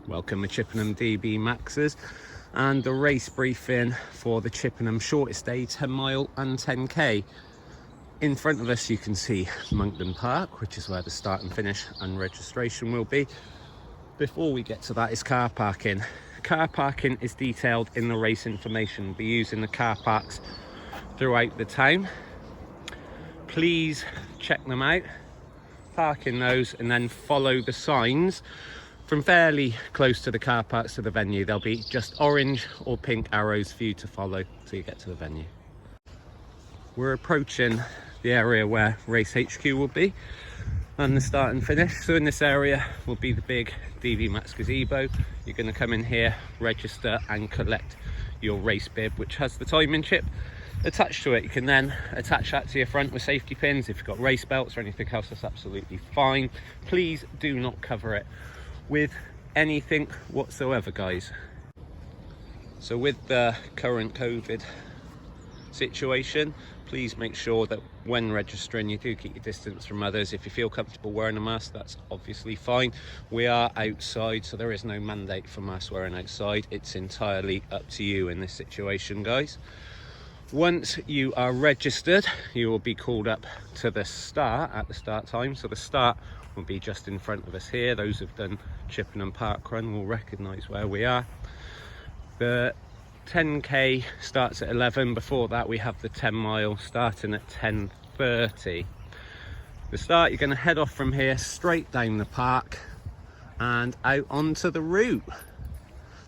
Welcome to Chippenham DB Maxes and the race briefing for the Chippenham shortest day 10 mile and 10k. In front of us you can see Monkton Park, which is where the start and finish and registration will be. Before we get to that is car parking. Car parking is detailed in the race information. We'll be using the car parks throughout the town. Please check them out, park in those, and then follow the signs from fairly close to the car parks to the venue. There'll be just orange or pink arrows for you to follow till you get to the venue. We're approaching the area where race HQ will be and the start and finish. So in this area will be the big DB Max gazebo. You're going to come in here, register and collect your race bib, which has the timing chip attached to it. You can then attach that to your front with safety pins. If you've got race belts or anything else, that's absolutely fine. Please do not cover it with anything whatsoever, guys. So with the current COVID situation, please make sure that when registering you do keep your distance from others. If you feel comfortable wearing a mask, that's obviously fine. We are outside, so there is no mandate for mask wearing outside. It's entirely up to you in this situation, guys. Once you are registered, you will be called up to the start at the start time. So the start will be just in front of us here. Those who've done Chippenham Park Run will recognise where we are. The 10k starts at 11. Before that we have the 10 mile starting at 10:30. The start, you're going to head off from here straight down the park and out onto the route.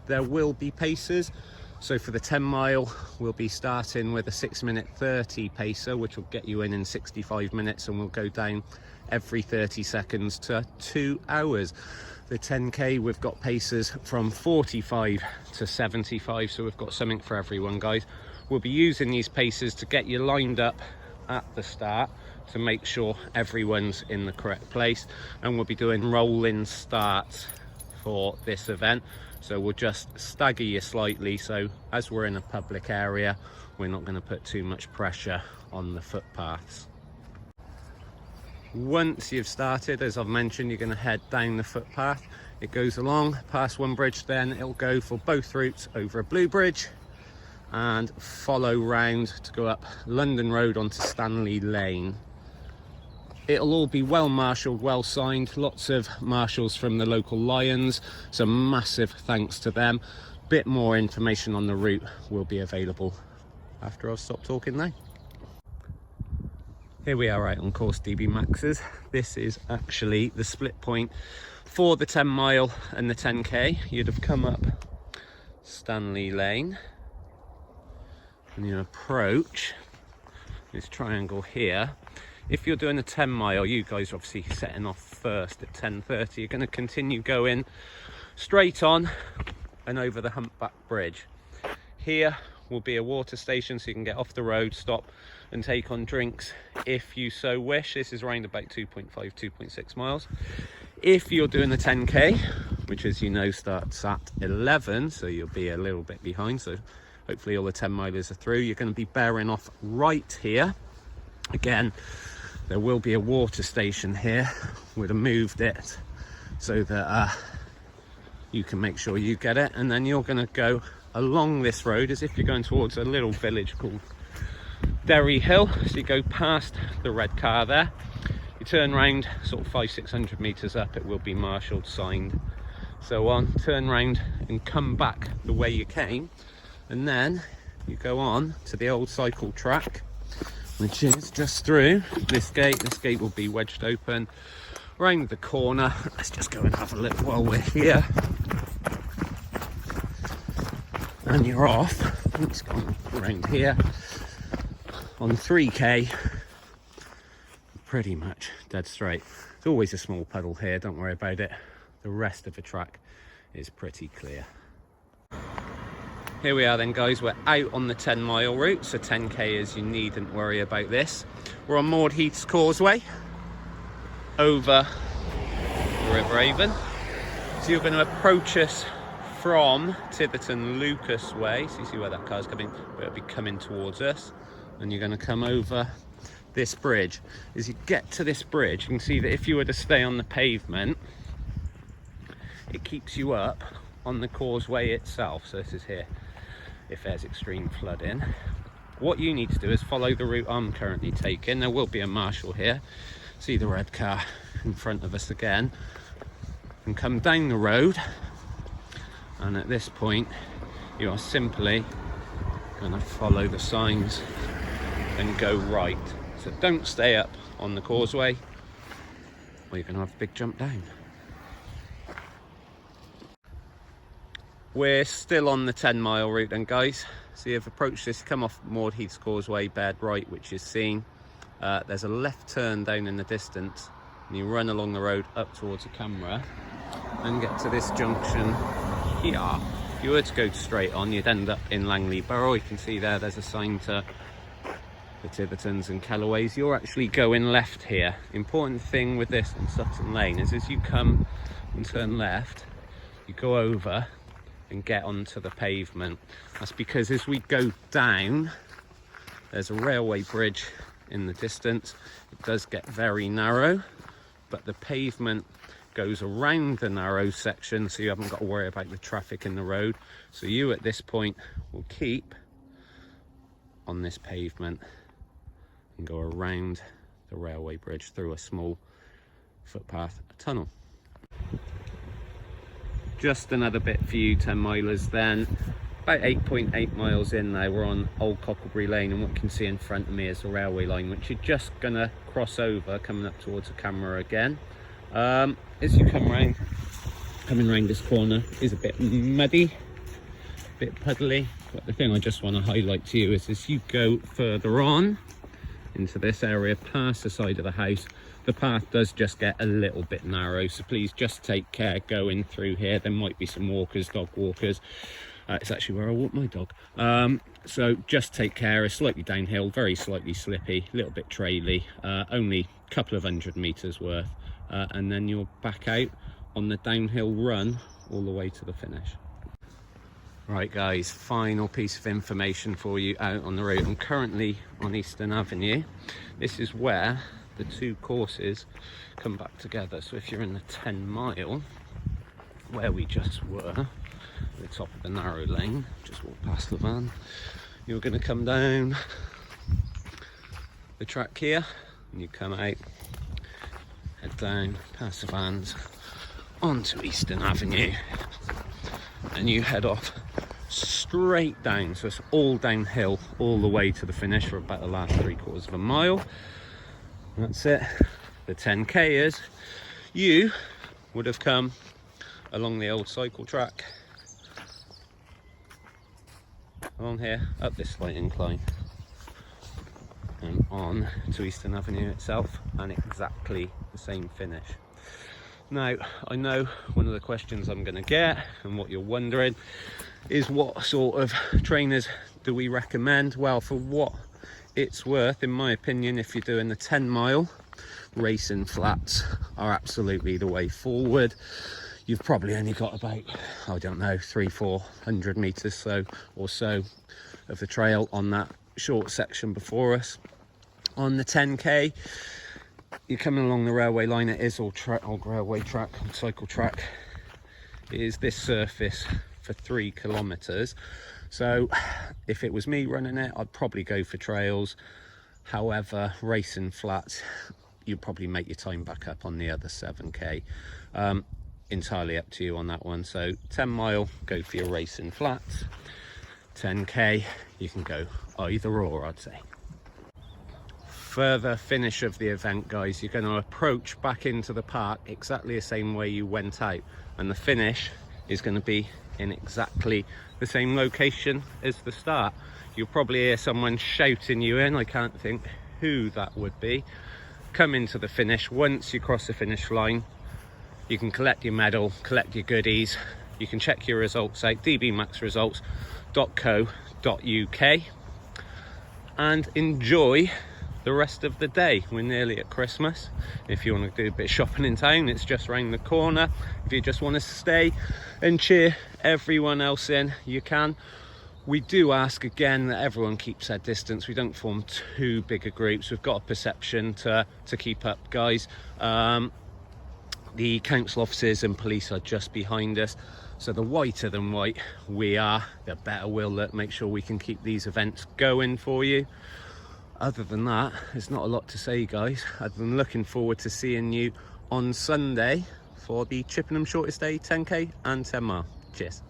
There will be paces. So for the 10 mile, we'll be starting with a 6:30 pacer, which will get you in 65 minutes, and we'll go down every 30 seconds to 2 hours. The 10k, we've got paces from 45 to 75, so we've got something for everyone, guys. We'll be using these paces to get you lined up at the start to make sure everyone's in the correct place, and we'll be doing rolling starts for this event. So we'll just stagger you slightly, so as we're in a public area, we're not going to put too much pressure on the footpaths. Once you've started, as I've mentioned, you're going to head down the footpath. It goes along past one bridge, then it'll go for both routes over a blue bridge and follow round to go up London Road onto Stanley Lane. It'll all be well marshalled, well signed, lots of marshals from the local Lions, so massive thanks to them. Bit more information on the route will be available after I've stopped talking now. Here we are out on course DB Maxes. This is actually the split point for the 10 mile and the 10k. You'd have come up Stanley Lane and you approach this triangle here. If you're doing a 10 mile, you guys are obviously setting off first at 10:30. You're going to continue going straight on and over the Humpback Bridge. Here will be a water station, so you can get off the road, stop and take on drinks if you so wish. This is around about 2.6 miles. If you're doing the 10k, which as you know starts at 11, so you'll be a little bit behind, so hopefully all the 10 milers are through. You're going to be bearing off right here. Again, there will be a water station here. We'd have moved it so that you can make sure you get it, and then you're going to go along this road as if you're going towards a little village called Derry Hill. So you go past the red car there, you turn round sort of 500-600 meters up, it will be marshalled, signed, so on. Turn round and come back the way you came, and then you go on to the old cycle track, which is just through this gate. This gate will be wedged open round the corner. Let's just go and have a look while we're here. And you're off. It's gone around here on 3k, pretty much dead straight. There's always a small puddle here, don't worry about it. The rest of the track is pretty clear. Here we are then, guys. We're out on the 10 mile route, so 10k is, you needn't worry about this. We're on Maud Heath's Causeway over the River Avon. So you're going to approach us from Tiverton Lucas Way. So you see where that car's coming, but it'll be coming towards us. And you're going to come over this bridge. As you get to this bridge, you can see that if you were to stay on the pavement, it keeps you up on the causeway itself. So this is here if there's extreme flooding. What you need to do is follow the route I'm currently taking. There will be a marshal here. See the red car in front of us again, and come down the road, and at this point you are simply going to follow the signs and go right. So don't stay up on the causeway or you're going to have a big jump down. We're still on the 10-mile route then, guys. So you've approached this, come off Maud Heath's causeway, bed right, which is seen. There's a left turn down in the distance, and you run along the road up towards the camera and get to this junction here. If you were to go straight on, you'd end up in Langley Borough. You can see there's a sign to the Tivertons and Kelloways. You're actually going left here. Important thing with this in Sutton Lane is as you come and turn left, you go over and get onto the pavement. That's because as we go down, there's a railway bridge in the distance. It does get very narrow, but the pavement goes around the narrow section, so you haven't got to worry about the traffic in the road. So you at this point will keep on this pavement and go around the railway bridge through a small footpath tunnel. Just another bit for you 10-milers then. About 8.8 miles in now, we're on Old Cocklebury Lane, and what you can see in front of me is the railway line, which you're just gonna cross over coming up towards the camera again. As you coming round this corner is a bit muddy, a bit puddly, but the thing I just want to highlight to you is as you go further on into this area past the side of the house, the path does just get a little bit narrow, so please just take care going through here. There might be some walkers, dog walkers. It's actually where I walk my dog. So just take care. It's slightly downhill, very slightly slippy, a little bit traily, only a couple of 100 meters worth, and then you're back out on the downhill run all the way to the finish. Right guys, final piece of information for you out on the road. I'm currently on Eastern Avenue. This is where the two courses come back together. So if you're in the 10 mile where we just were, at the top of the narrow lane, just walk past the van, you're going to come down the track here, and you come out, head down past the vans onto Eastern Avenue, and you head off straight down. So it's all downhill all the way to the finish for about the last 3/4 of a mile. That's it. The 10k is you would have come along the old cycle track, along here, up this slight incline, and on to Eastern Avenue itself, and exactly the same finish. Now, I know one of the questions I'm going to get, and what you're wondering, is what sort of trainers do we recommend? Well, for what it's worth, in my opinion, if you're doing the 10 mile, racing flats are absolutely the way forward. You've probably only got about, I don't know, 300-400 meters or so of the trail on that short section before us. On the 10k, you're coming along the railway line. It is all railway track, cycle track. It is this surface for 3 kilometers. So if it was me running it, I'd probably go for trails. However, racing flats, you'd probably make your time back up on the other 7k. Entirely up to you on that one. So 10 mile, go for your racing flats. 10k, you can go either or, I'd say. Further finish of the event, guys, you're going to approach back into the park exactly the same way you went out, and the finish is going to be in exactly the same location as the start. You'll probably hear someone shouting you in. I can't think who that would be. Come into the finish. Once you cross the finish line, you can collect your medal, collect your goodies. You can check your results out, dbmaxresults.co.uk, and enjoy the rest of the day. We're nearly at Christmas. If you want to do a bit of shopping in town, it's just around the corner. If you just want to stay and cheer everyone else in, you can. We do ask again that everyone keeps their distance. We don't form too big a groups. We've got a perception to keep up, guys. The council offices and police are just behind us, so the whiter than white we are, the better we'll look. Make sure we can keep these events going for you. Other than that, there's not a lot to say, guys, other than looking forward to seeing you on Sunday for the Chippenham Shortest Day 10k and 10 mile. Cheers.